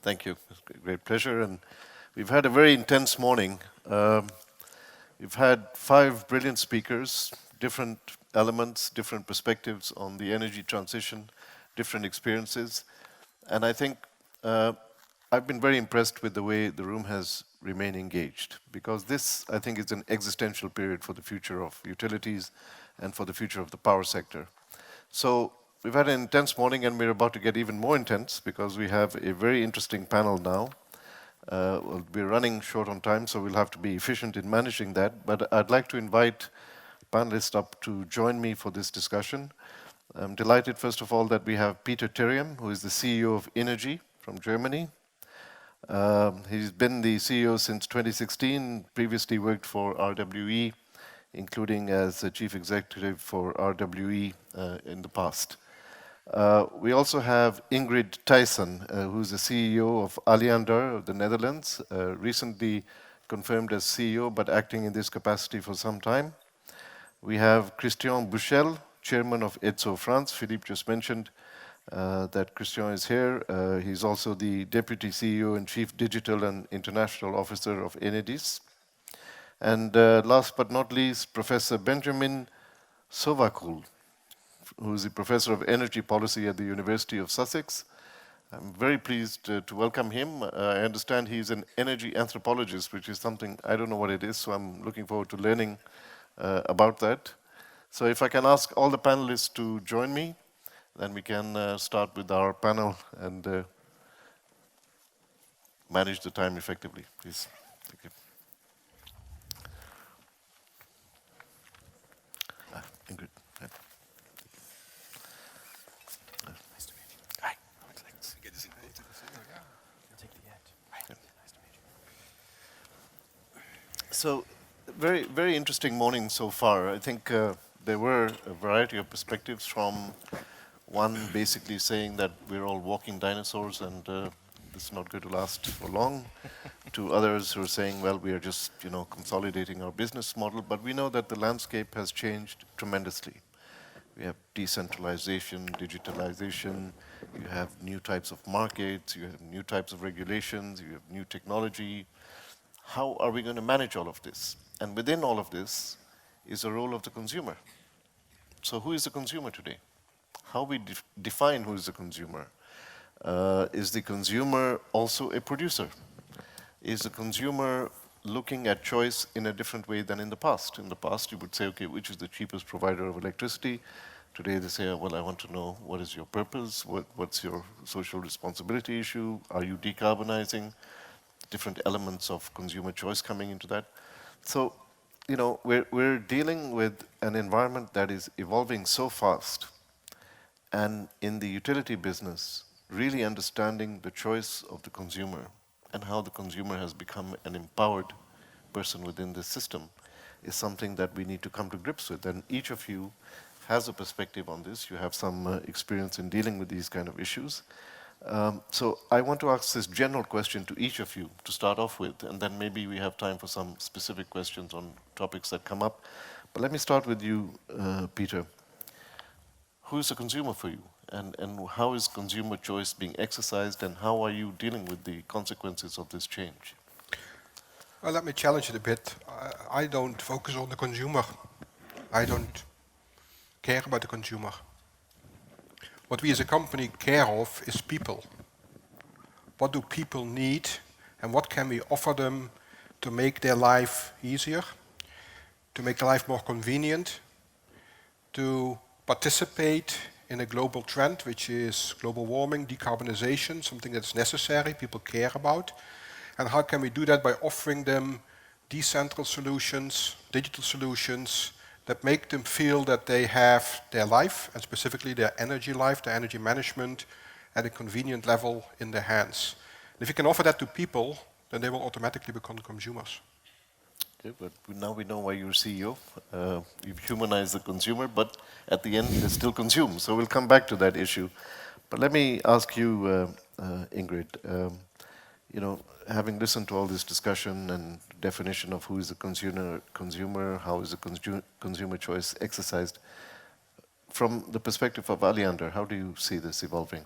Thank you. It's a great pleasure. And we've had a very intense morning. We've had 5 brilliant speakers, different elements, different perspectives on the energy transition, different experiences. And I think I've been very impressed with the way the room has remained engaged, because this, I think, is an existential period for the future of utilities and for the future of the power sector. So we've had an intense morning, and we're about to get even more intense because we have a very interesting panel now. We're running short on time, so we'll have to be efficient in managing that. But I'd like to invite panelists up to join me for this discussion. I'm delighted, first of all, that we have Peter Terium, who is the CEO of Innogy from Germany. He's been the CEO since 2016, previously worked for RWE, including as the chief executive for RWE in the past. We also have Ingrid Thijssen, who's the CEO of Alliander of the Netherlands, recently confirmed as CEO, but acting in this capacity for some time. We have Christian Buchel, chairman of EDSO France. Philippe just mentioned that Christian is here. He's also the deputy CEO and chief digital and international officer of Enedis. And last but not least, Professor Benjamin Sovacool, who is the professor of energy policy at the University of Sussex. I'm very pleased to welcome him. I understand he's an energy anthropologist, which is something, I don't know what it is, so I'm looking forward to learning about that. So if I can ask all the panelists to join me, then we can start with our panel and manage the time effectively, please. Thank you. Ingrid. Yeah. Nice to meet you. Hi. Let's get this in. Take the edge. Hi. Yeah. Nice to meet you. So, very interesting morning so far. I think there were a variety of perspectives, from one basically saying that we're all walking dinosaurs and this is not going to last for long, to others who are saying, well, we are just consolidating our business model. But we know that the landscape has changed tremendously. We have decentralization, digitalization, you have new types of markets, you have new types of regulations, you have new technology. How are we going to manage all of this? And within all of this is the role of the consumer. So who is the consumer today? How we define who is the consumer? Is the consumer also a producer? Is the consumer looking at choice in a different way than in the past? In the past, you would say, okay, which is the cheapest provider of electricity? Today they say, well, I want to know what is your purpose? What's your social responsibility issue? Are you decarbonizing? Different elements of consumer choice coming into that. So, we're dealing with an environment that is evolving so fast. And in the utility business, really understanding the choice of the consumer and how the consumer has become an empowered person within this system is something that we need to come to grips with. And each of you has a perspective on this. You have some experience in dealing with these kind of issues. So I want to ask this general question to each of you to start off with, and then maybe we have time for some specific questions on topics that come up. But let me start with you, Peter. Who is the consumer for you? And how is consumer choice being exercised, and how are you dealing with the consequences of this change? Well, let me challenge it a bit. I don't focus on the consumer. I don't care about the consumer. What we as a company care of is people. What do people need, and what can we offer them to make their life easier, to make their life more convenient, to participate in a global trend, which is global warming, decarbonization, something that's necessary, people care about. And how can we do that? By offering them decentralized solutions, digital solutions, that make them feel that they have their life, and specifically their energy life, their energy management, at a convenient level in their hands. And if you can offer that to people, then they will automatically become consumers. Okay, but now we know why you're CEO. You've humanized the consumer, but at the end, they still consume. So we'll come back to that issue. But let me ask you, Ingrid, having listened to all this discussion and definition of who is the consumer, how is the consumer choice exercised, from the perspective of Alliander, how do you see this evolving?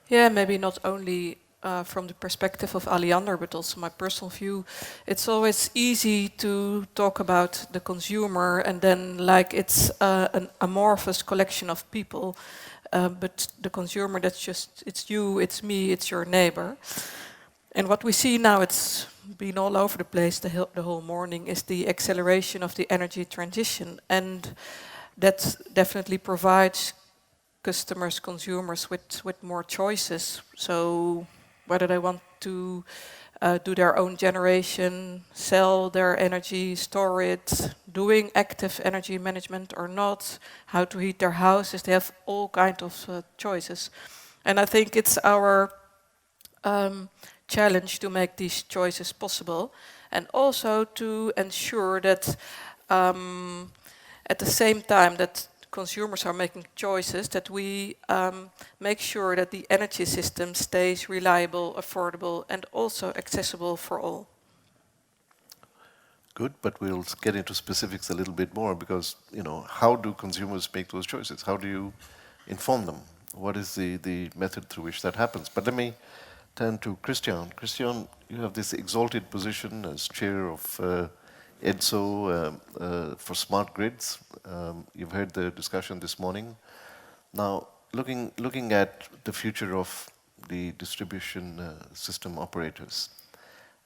Yeah, maybe not only from the perspective of Alliander, but also my personal view, it's always easy to talk about the consumer and then like it's an amorphous collection of people. But the consumer, that's just, it's you, it's me, it's your neighbor. And what we see now, it's been all over the place the whole morning, is the acceleration of the energy transition. And that definitely provides customers, consumers with more choices. So whether they want to do their own generation, sell their energy, store it, doing active energy management or not, how to heat their houses, they have all kinds of choices. And I think it's our challenge to make these choices possible, and also to ensure that at the same time that consumers are making choices, that we make sure that the energy system stays reliable, affordable, and also accessible for all. Good, but we'll get into specifics a little bit more because, how do consumers make those choices? How do you inform them? What is the method through which that happens? But let me turn to Christian. Christian, you have this exalted position as chair of EDSO for smart grids. You've heard the discussion this morning. Now, looking at the future of the distribution system operators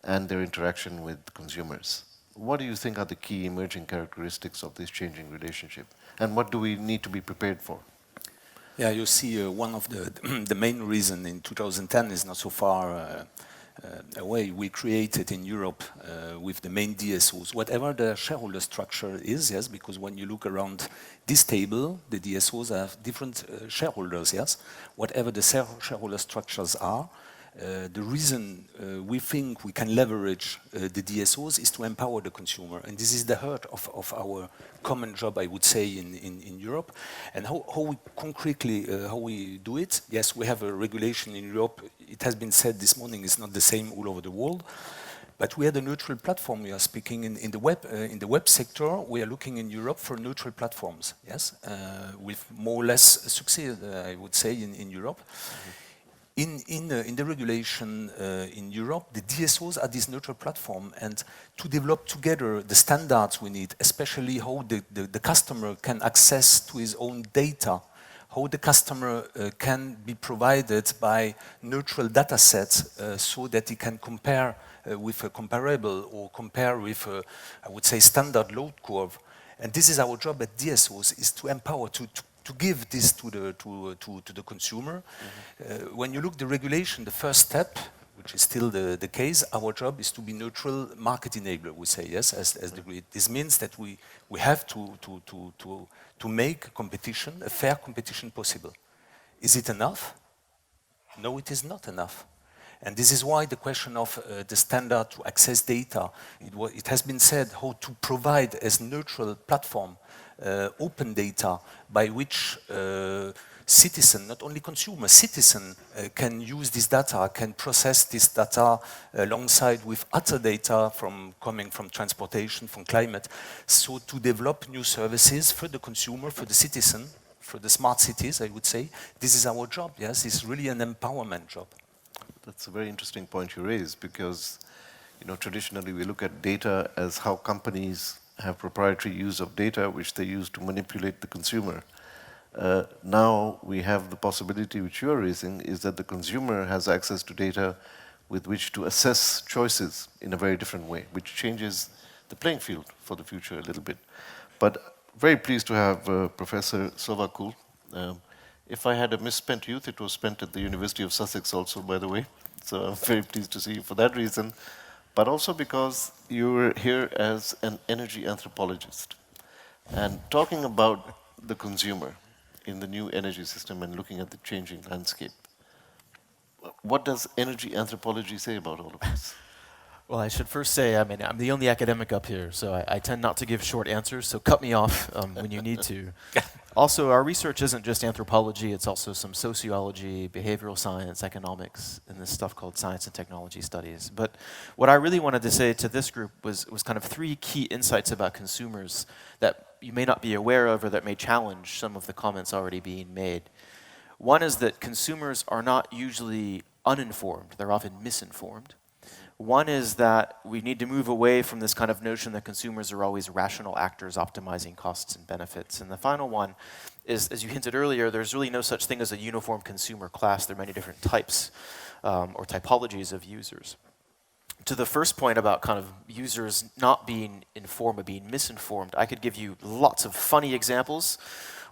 and their interaction with consumers, what do you think are the key emerging characteristics of this changing relationship? And what do we need to be prepared for? Yeah, you see, one of the main reason in 2010 is not so far away. We created in Europe with the main DSOs, whatever the shareholder structure is, yes, because when you look around this table, the DSOs have different shareholders, yes, whatever the shareholder structures are. The reason we think we can leverage the DSOs is to empower the consumer, and this is the heart of our common job, I would say, in Europe. And how we concretely how we do it? Yes, we have a regulation in Europe. It has been said this morning; it's not the same all over the world. But we had a neutral platform. We are speaking in the web sector. We are looking in Europe for neutral platforms. Yes, with more or less success, I would say, in Europe. Mm-hmm. In the regulation in Europe, the DSOs are this neutral platform, and to develop together the standards we need, especially how the customer can access to his own data, how the customer can be provided by neutral data sets so that he can compare with a comparable or compare with, I would say, standard load curve. And this is our job at DSOs, is to empower, to give this to the consumer. Mm-hmm. When you look at the regulation, the first step, which is still the case, our job is to be neutral market enabler, we say, yes, as the grid. This means that we have to make competition, a fair competition possible. Is it enough? No, it is not enough. And this is why the question of the standard to access data, it has been said how to provide as neutral platform open data by which citizen, not only consumer, citizen can use this data, can process this data alongside with other data coming from transportation, from climate, so to develop new services for the consumer, for the citizen, for the smart cities, I would say. This is our job, yes, it's really an empowerment job. That's a very interesting point you raised, because traditionally we look at data as how companies have proprietary use of data which they use to manipulate the consumer. Now we have the possibility which you are raising, is that the consumer has access to data with which to assess choices in a very different way, which changes the playing field for the future a little bit. But very pleased to have Professor Sovacool. If I had a misspent youth, it was spent at the University of Sussex also, by the way. So I'm very pleased to see you for that reason, but also because you're here as an energy anthropologist and talking about the consumer in the new energy system and looking at the changing landscape. What does energy anthropology say about all of this? Well, I should first say, I'm the only academic up here, so I tend not to give short answers, so cut me off when you need to. Also, our research isn't just anthropology, it's also some sociology, behavioral science, economics, and this stuff called science and technology studies. But what I really wanted to say to this group was kind of 3 key insights about consumers that you may not be aware of or that may challenge some of the comments already being made. One is that consumers are not usually uninformed. They're often misinformed. One is that we need to move away from this kind of notion that consumers are always rational actors optimizing costs and benefits. And the final one is, as you hinted earlier, there's really no such thing as a uniform consumer class. There are many different types or typologies of users. To the first point about kind of users not being informed but being misinformed, I could give you lots of funny examples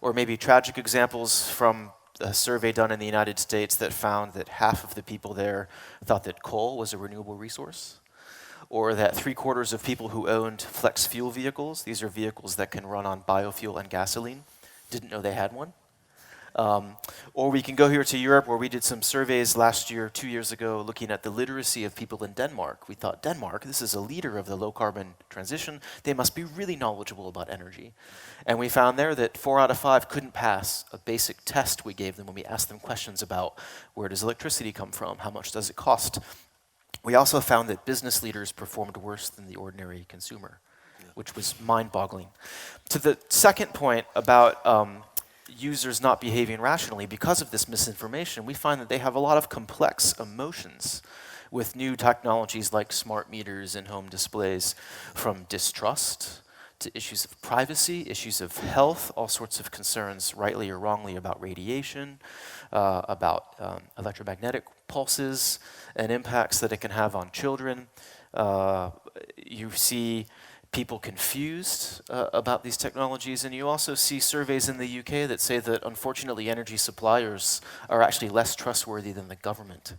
or maybe tragic examples from a survey done in the United States that found that half of the people there thought that coal was a renewable resource, or that 3/4 of people who owned flex fuel vehicles, these are vehicles that can run on biofuel and gasoline, didn't know they had one. Or we can go here to Europe, where we did some surveys last year, 2 years ago, looking at the literacy of people in Denmark. We thought, Denmark, this is a leader of the low-carbon transition. They must be really knowledgeable about energy. And we found there that 4 out of 5 couldn't pass a basic test we gave them when we asked them questions about where does electricity come from, how much does it cost. We also found that business leaders performed worse than the ordinary consumer, which was mind-boggling. To the second point about users not behaving rationally because of this misinformation, we find that they have a lot of complex emotions with new technologies like smart meters and home displays, from distrust to issues of privacy, issues of health, all sorts of concerns, rightly or wrongly, about radiation, about electromagnetic pulses and impacts that it can have on children. You see people confused about these technologies, and you also see surveys in the UK that say that unfortunately energy suppliers are actually less trustworthy than the government.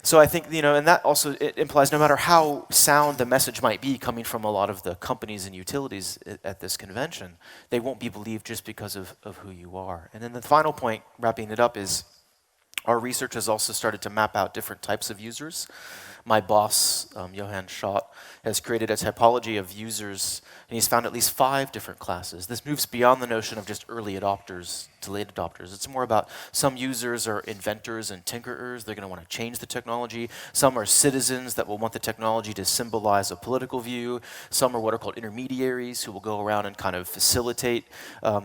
So I think, and that also it implies no matter how sound the message might be coming from a lot of the companies and utilities at this convention, they won't be believed just because of who you are. And then the final point, wrapping it up, is our research has also started to map out different types of users. My boss, Johan Schott, has created a typology of users, and he's found at least 5 different classes. This moves beyond the notion of just early adopters to late adopters. It's more about some users are inventors and tinkerers. They're going to want to change the technology. Some are citizens that will want the technology to symbolize a political view. Some are what are called intermediaries, who will go around and kind of facilitate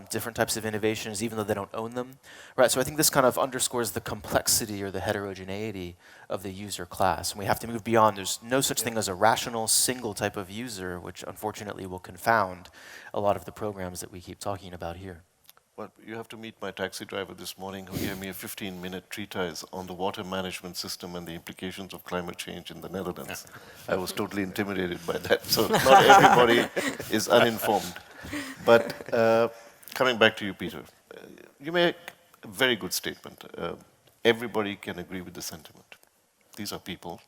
different types of innovations, even though they don't own them. Right. So I think this kind of underscores the complexity or the heterogeneity of the user class. And we have to move beyond. There's no such thing as a rational single type of user, which unfortunately will confound a lot of the programs that we keep talking about here. Well, you have to meet my taxi driver this morning, who gave me a 15-minute treatise on the water management system and the implications of climate change in the Netherlands. I was totally intimidated by that. So not everybody is uninformed. But coming back to you, Peter, you make a very good statement. Everybody can agree with the sentiment. These are people.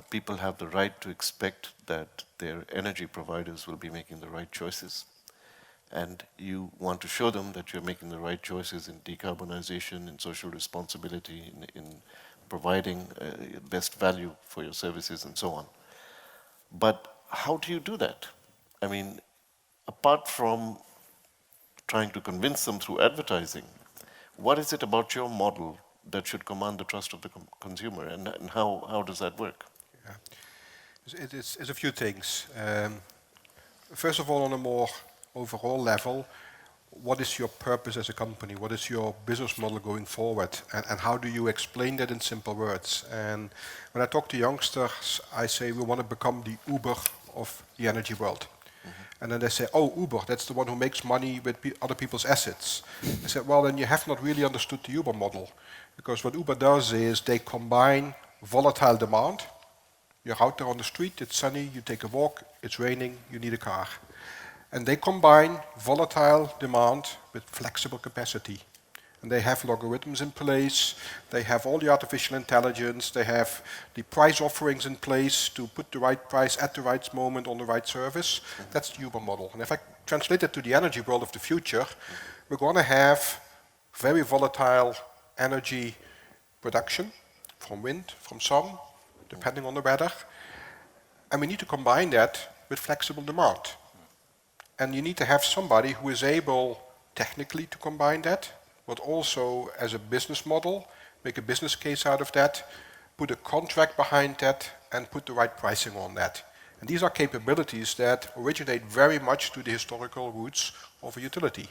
People have the right to expect that their energy providers will be making the right choices. And you want to show them that you're making the right choices in decarbonization, in social responsibility, in providing best value for your services and so on. But how do you do that? I mean, apart from trying to convince them through advertising, what is it about your model that should command the trust of the consumer, and how does that work? Yeah. It's a few things. First of all, on a more overall level, what is your purpose as a company? What is your business model going forward? And how do you explain that in simple words? And when I talk to youngsters, I say we want to become the Uber of the energy world. And then they say, oh, Uber, that's the one who makes money with other people's assets. I said, well, then you have not really understood the Uber model. Because what Uber does is they combine volatile demand. You're out there on the street, it's sunny, you take a walk, it's raining, you need a car. And they combine volatile demand with flexible capacity. And they have logarithms in place, they have all the artificial intelligence, they have the price offerings in place to put the right price at the right moment on the right service. That's the Uber model. And if I translate it to the energy world of the future, we're going to have very volatile energy production from wind, from sun, depending on the weather. And we need to combine that with flexible demand. And you need to have somebody who is able technically to combine that, but also as a business model, make a business case out of that, put a contract behind that, and put the right pricing on that. And these are capabilities that originate very much to the historical roots of a utility.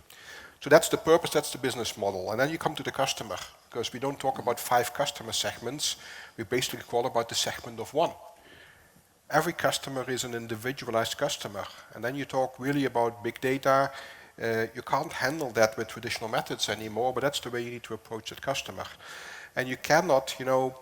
So that's the purpose, that's the business model. And then you come to the customer, because we don't talk about 5 customer segments, we basically call about the segment of 1. Every customer is an individualized customer. And then you talk really about big data. You can't handle that with traditional methods anymore, but that's the way you need to approach that customer. And you cannot,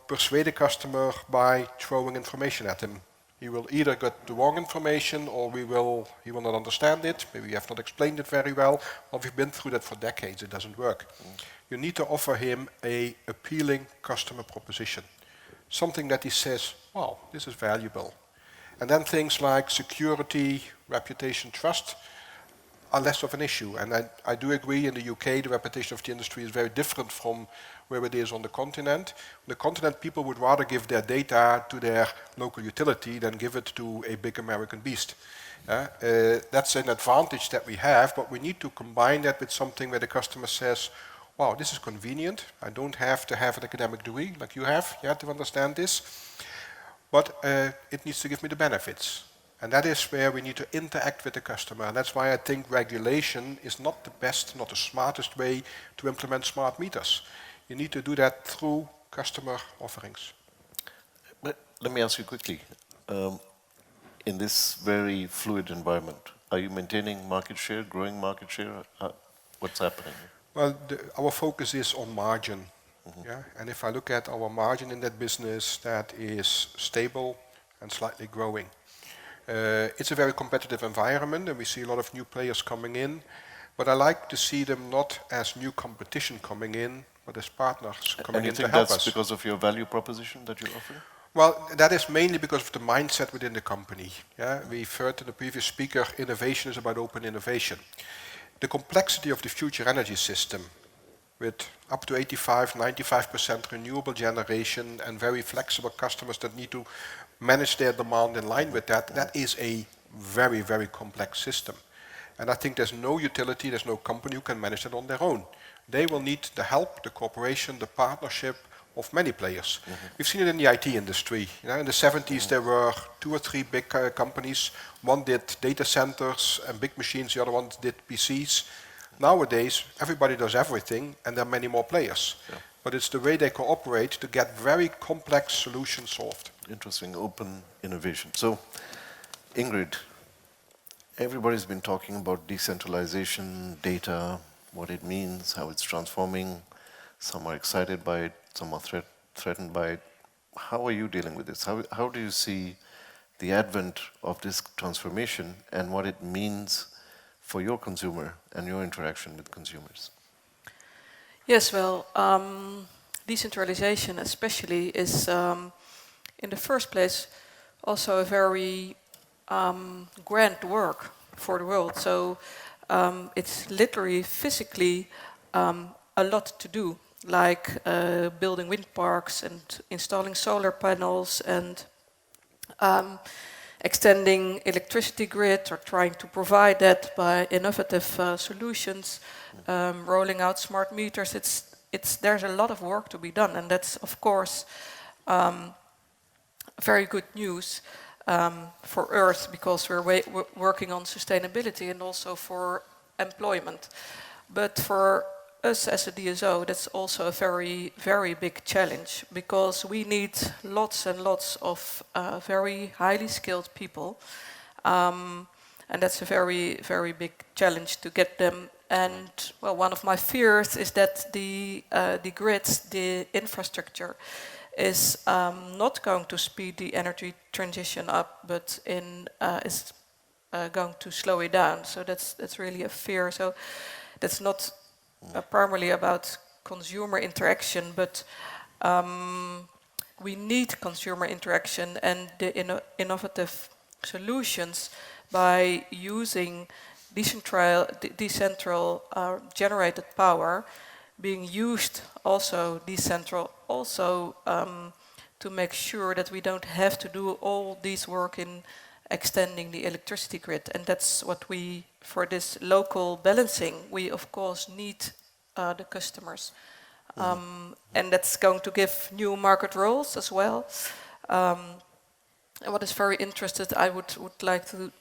persuade a customer by throwing information at him. He will either get the wrong information, or he will not understand it. Maybe you have not explained it very well. Well, we've been through that for decades. It doesn't work. You need to offer him a appealing customer proposition, something that he says, wow, this is valuable. And then things like security, reputation, trust are less of an issue. And I do agree, in the UK, the reputation of the industry is very different from where it is on the continent. On the continent, people would rather give their data to their local utility than give it to a big American beast. That's an advantage that we have, but we need to combine that with something where the customer says, wow, this is convenient. I don't have to have an academic degree like you have to understand this. But it needs to give me the benefits. And that is where we need to interact with the customer. And that's why I think regulation is not the best, not the smartest way to implement smart meters. You need to do that through customer offerings. But let me ask you quickly, in this very fluid environment, are you maintaining market share, growing market share? What's happening? Well, our focus is on margin. And if I look at our margin in that business, that is stable and slightly growing. It's a very competitive environment, and we see a lot of new players coming in. But I like to see them not as new competition coming in, but as partners coming in to help us. And you think that's because of your value proposition that you offer? Well, that is mainly because of the mindset within the company. We've heard in the previous speaker, innovation is about open innovation. The complexity of the future energy system, with up to 85-95% renewable generation and very flexible customers that need to manage their demand in line with that, that is a very, very complex system. And I think there's no utility, there's no company who can manage it on their own. They will need the help, the cooperation, the partnership of many players. We've seen it in the IT industry. In the 70s, there were 2 or 3 big companies. One did data centers and big machines, the other one did PCs. Nowadays, everybody does everything, and there are many more players. But it's the way they cooperate to get very complex solutions solved. Interesting, open innovation. So, Ingrid, everybody's been talking about decentralization, data, what it means, how it's transforming. Some are excited by it, some are threatened by it. How are you dealing with this? How do you see the advent of this transformation and what it means for your consumer and your interaction with consumers? Yes, well, decentralization especially is, in the first place, also a very grand work for the world. So it's literally, physically, a lot to do, like building wind parks and installing solar panels and extending electricity grid, or trying to provide that by innovative solutions, rolling out smart meters. There's a lot of work to be done, and that's of course very good news for Earth, because we're working on sustainability and also for employment. But for us as a DSO, that's also a very, very big challenge, because we need lots and lots of very highly skilled people, and that's a very, very big challenge to get them. And well, one of my fears is that the grids, the infrastructure, is not going to speed the energy transition up, but is going to slow it down. So that's really a fear. So that's not primarily about consumer interaction, but we need consumer interaction and the innovative solutions by using decentral generated power being used also decentral, also to make sure that we don't have to do all this work in extending the electricity grid. And that's what we, for this local balancing, we of course need the customers. And that's going to give new market roles as well. And what is very interesting, I would like to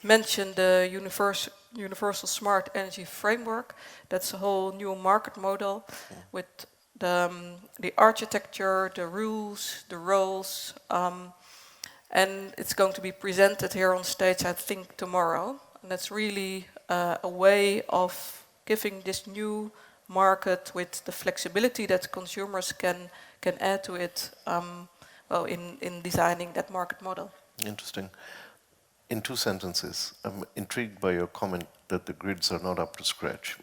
mention the universal smart energy framework. That's a whole new market model with the architecture, the rules, the roles, and it's going to be presented here on stage, I think, tomorrow. And that's really a way of giving this new market with the flexibility that consumers can add to it, in designing that market model. Interesting. In 2 sentences, I'm intrigued by your comment that the grids are not up to scratch.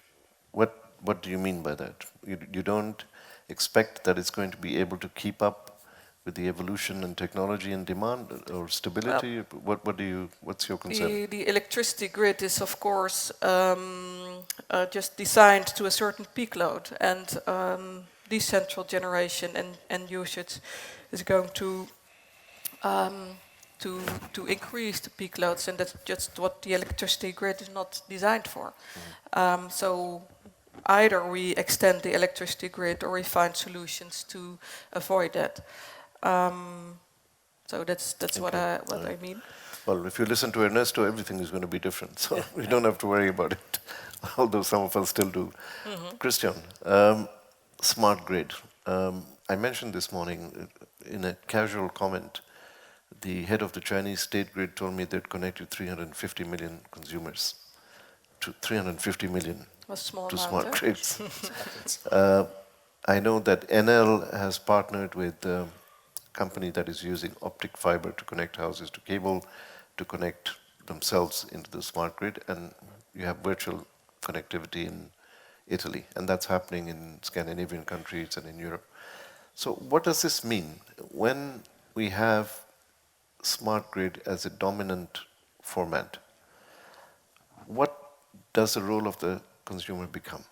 What do you mean by that? You don't expect that it's going to be able to keep up with the evolution in technology and demand or stability? What's your concern? The electricity grid is, of course, just designed to a certain peak load, and decentral generation and usage is going to increase the peak loads, and that's just what the electricity grid is not designed for. So either we extend the electricity grid or we find solutions to avoid that. So that's what I mean. Well, if you listen to Ernesto, everything is going to be different, so we don't have to worry about it, although some of us still do. Christian, smart grid. I mentioned this morning in a casual comment, the head of the Chinese state grid told me they'd connected 350 million consumers to 350 million to smart grids. I know that NL has partnered with a company that is using optic fiber to connect houses to cable, to connect themselves into the smart grid, and you have virtual connectivity in Italy, and that's happening in Scandinavian countries and in Europe. So what does this mean? When we have smart grid as a dominant format, what does the role of the consumer become?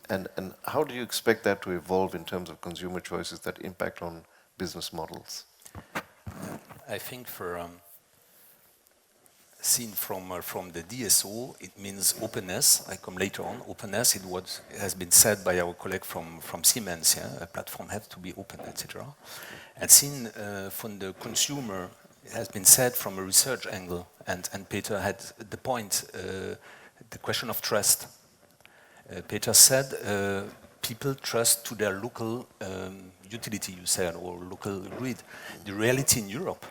And how do you expect that to evolve in terms of consumer choices that impact on business models? I think seen from the DSO, it means openness. I come later on. Openness, it has been said by our colleague from Siemens. Yeah? A platform has to be open, etc. And seen from the consumer, it has been said from a research angle, and Peter had the point, the question of trust. Peter said people trust to their local utility, you said, or local grid. The reality in Europe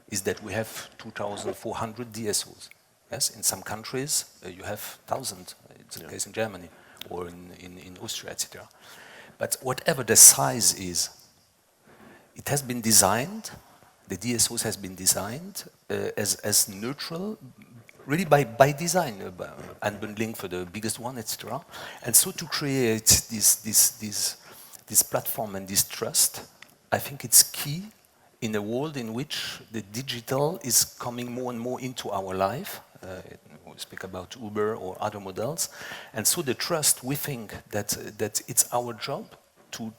is that we have 2,400 DSOs. Yes, in some countries you have 1,000. It's the case in Germany or in Austria, etc. But whatever the size is, it has been designed. The DSOs has been designed as neutral, really by design, unbundling for the biggest one, etc. And so to create this platform and this trust, I think it's key in a world in which the digital is coming more and more into our life. We speak about Uber or other models. And so the trust, we think that it's our job to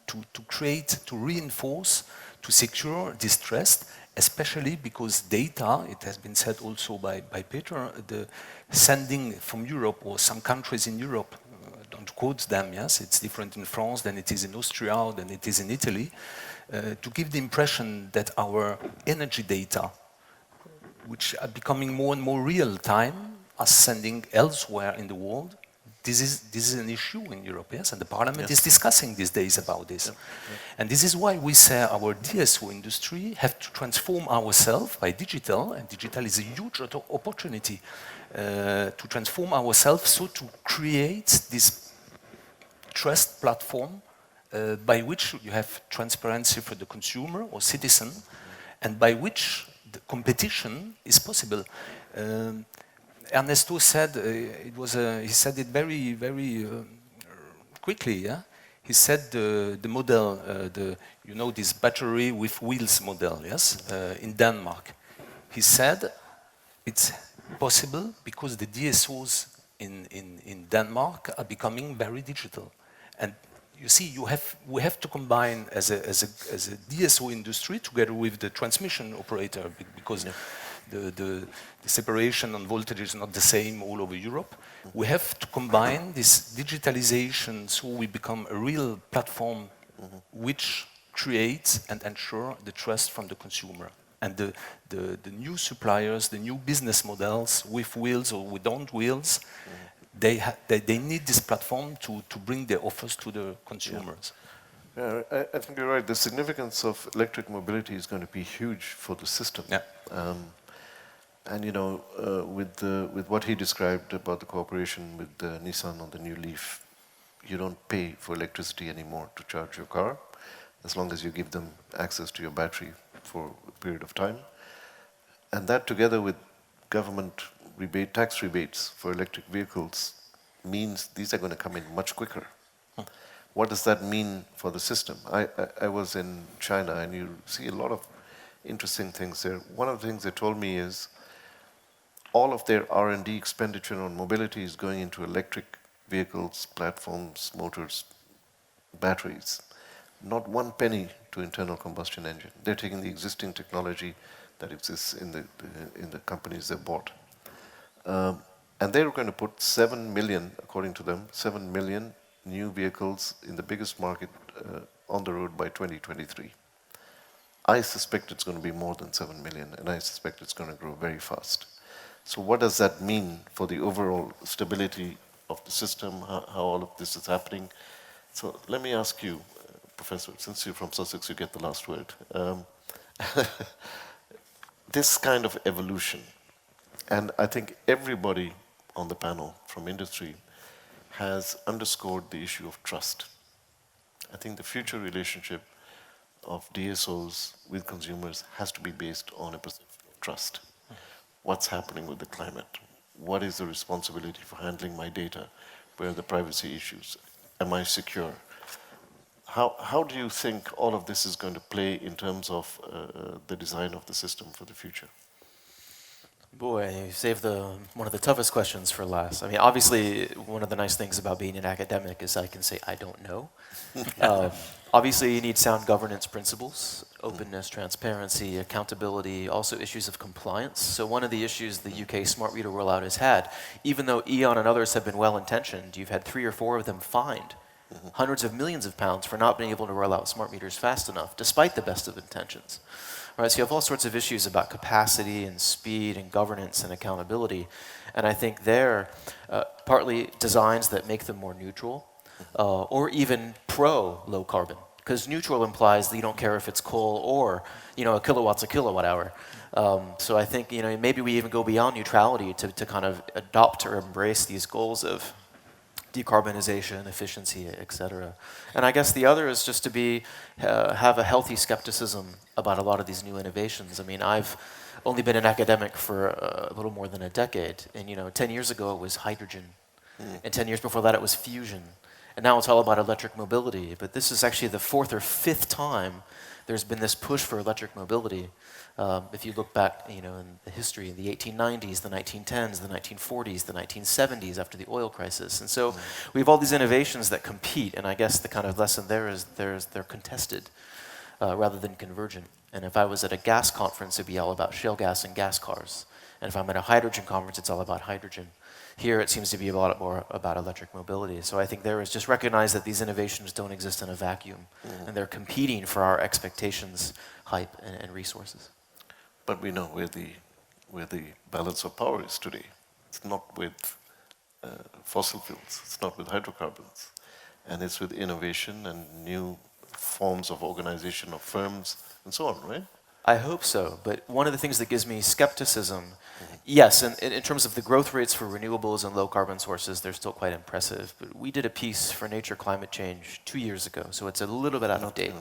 create, to reinforce, to secure this trust, especially because data, it has been said also by Peter, the sending from Europe or some countries in Europe, don't quote them, yes, it's different in France than it is in Austria, than it is in Italy, to give the impression that our energy data, which are becoming more and more real time, are sending elsewhere in the world. This is an issue in Europe, yes, and the Parliament is discussing these days about this. And this is why we say our DSO industry have to transform ourselves by digital, and digital is a huge opportunity to transform ourselves, so to create this trust platform by which you have transparency for the consumer or citizen, and by which the competition is possible. Ernesto said he said it very, very quickly. Yeah, he said the model, this battery with wheels model. Yes, in Denmark, he said it's possible because the DSOs in Denmark are becoming very digital, and you see, we have to combine as a DSO industry together with the transmission operator, because the separation on voltage is not the same all over Europe. We have to combine this digitalization so we become a real platform which creates and ensure the trust from the consumer. And the new suppliers, the new business models with wheels or without wheels, they need this platform to bring their offers to the consumers. Yeah, I think you're right. The significance of electric mobility is going to be huge for the system. Yeah. And you know, with what he described about the cooperation with Nissan on the new Leaf, you don't pay for electricity anymore to charge your car, as long as you give them access to your battery for a period of time. And that, together with government tax rebates for electric vehicles, means these are going to come in much quicker. What does that mean for the system? I was in China, and you see a lot of interesting things there. One of the things they told me is all of their R&D expenditure on mobility is going into electric vehicles, platforms, motors, batteries. Not one penny to internal combustion engine. They're taking the existing technology that exists in the companies they bought. And they're going to put 7 million, according to them, 7 million new vehicles in the biggest market on the road by 2023. I suspect it's going to be more than 7 million, and I suspect it's going to grow very fast. So what does that mean for the overall stability of the system, how all of this is happening? So let me ask you, Professor, since you're from Sussex, you get the last word. This kind of evolution, and I think everybody on the panel from industry has underscored the issue of trust. I think the future relationship of DSOs with consumers has to be based on a perception of trust. What's happening with the climate? What is the responsibility for handling my data? Where are the privacy issues? Am I secure? How do you think all of this is going to play in terms of the design of the system for the future? Boy, you saved one of the toughest questions for last. I mean, obviously, one of the nice things about being an academic is I can say, I don't know. Obviously, you need sound governance principles, openness, transparency, accountability, also issues of compliance. So one of the issues the UK smart meter rollout has had, even though E.ON and others have been well-intentioned, you've had 3 or 4 of them fined hundreds of millions of pounds for not being able to roll out smart meters fast enough, despite the best of intentions. Right, so you have all sorts of issues about capacity and speed and governance and accountability. And I think they're partly designs that make them more neutral or even pro-low carbon. Because neutral implies that you don't care if it's coal or, a kilowatt's a kilowatt hour. So I think, maybe we even go beyond neutrality to kind of adopt or embrace these goals of decarbonization, efficiency, et cetera. And I guess the other is just to have a healthy skepticism about a lot of these new innovations. I mean, I've only been an academic for a little more than a decade. And 10 years ago it was hydrogen. And 10 years before that it was fusion. And now it's all about electric mobility. But this is actually the 4th or 5th time there's been this push for electric mobility. If you look back, in the history, in the 1890s, the 1910s, the 1940s, the 1970s, after the oil crisis. And so we have all these innovations that compete, and I guess the kind of lesson there is they're contested rather than convergent. And if I was at a gas conference, it'd be all about shale gas and gas cars. And if I'm at a hydrogen conference, it's all about hydrogen. Here it seems to be a lot more about electric mobility. So I think there is just recognize that these innovations don't exist in a vacuum, and they're competing for our expectations, hype, and resources. But we know where the balance of power is today. It's not with fossil fuels. It's not with hydrocarbons. And it's with innovation and new forms of organization of firms and so on, right? I hope so. But one of the things that gives me skepticism, yes, and in terms of the growth rates for renewables and low carbon sources, they're still quite impressive. But we did a piece for Nature Climate Change 2 years ago, so it's a little bit out of date.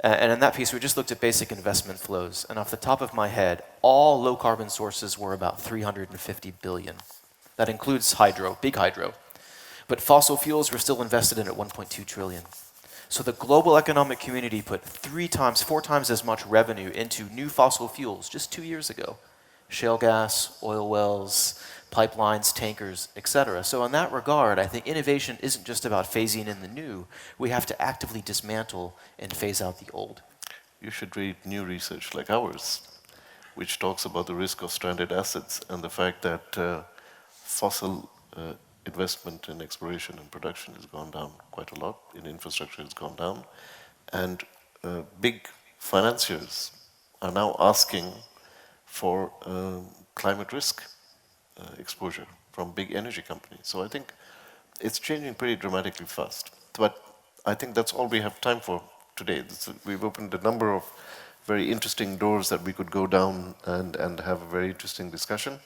And in that piece, we just looked at basic investment flows. And off the top of my head, all low-carbon sources were about 350 billion. That includes hydro, big hydro. But fossil fuels were still invested in at 1.2 trillion. So the global economic community put 4 times as much revenue into new fossil fuels just 2 years ago. Shale gas, oil wells, pipelines, tankers, etc. So in that regard, I think innovation isn't just about phasing in the new. We have to actively dismantle and phase out the old. You should read new research like ours, which talks about the risk of stranded assets and the fact that fossil investment in exploration and production has gone down quite a lot, in infrastructure has gone down, and big financiers are now asking for climate risk exposure from big energy companies. So I think it's changing pretty dramatically fast. But I think that's all we have time for today. We've opened a number of very interesting doors that we could go down and have a very interesting discussion.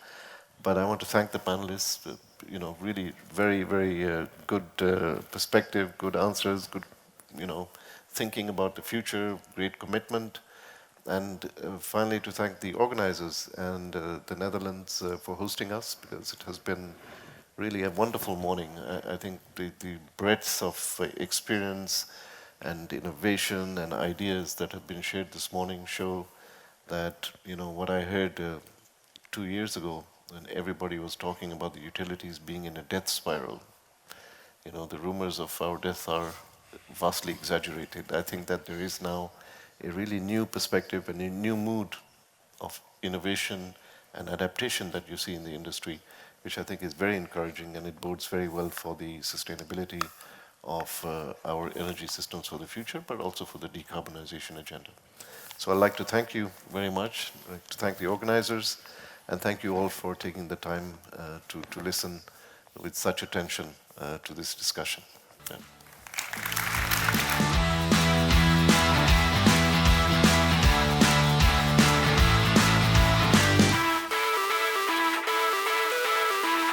But I want to thank the panelists. Really very, very good perspective, good answers, good, thinking about the future, great commitment. And finally, to thank the organizers and the Netherlands for hosting us, because it has been really a wonderful morning. I think the breadth of experience and innovation and ideas that have been shared this morning show that, what I heard 2 years ago when everybody was talking about the utilities being in a death spiral, the rumors of our death are vastly exaggerated. I think that there is now a really new perspective and a new mood of innovation and adaptation that you see in the industry, which I think is very encouraging, and it bodes very well for the sustainability of our energy systems for the future, but also for the decarbonization agenda. So I'd like to thank you very much. I'd like to thank the organizers, and thank you all for taking the time to listen with such attention to this discussion. Yeah.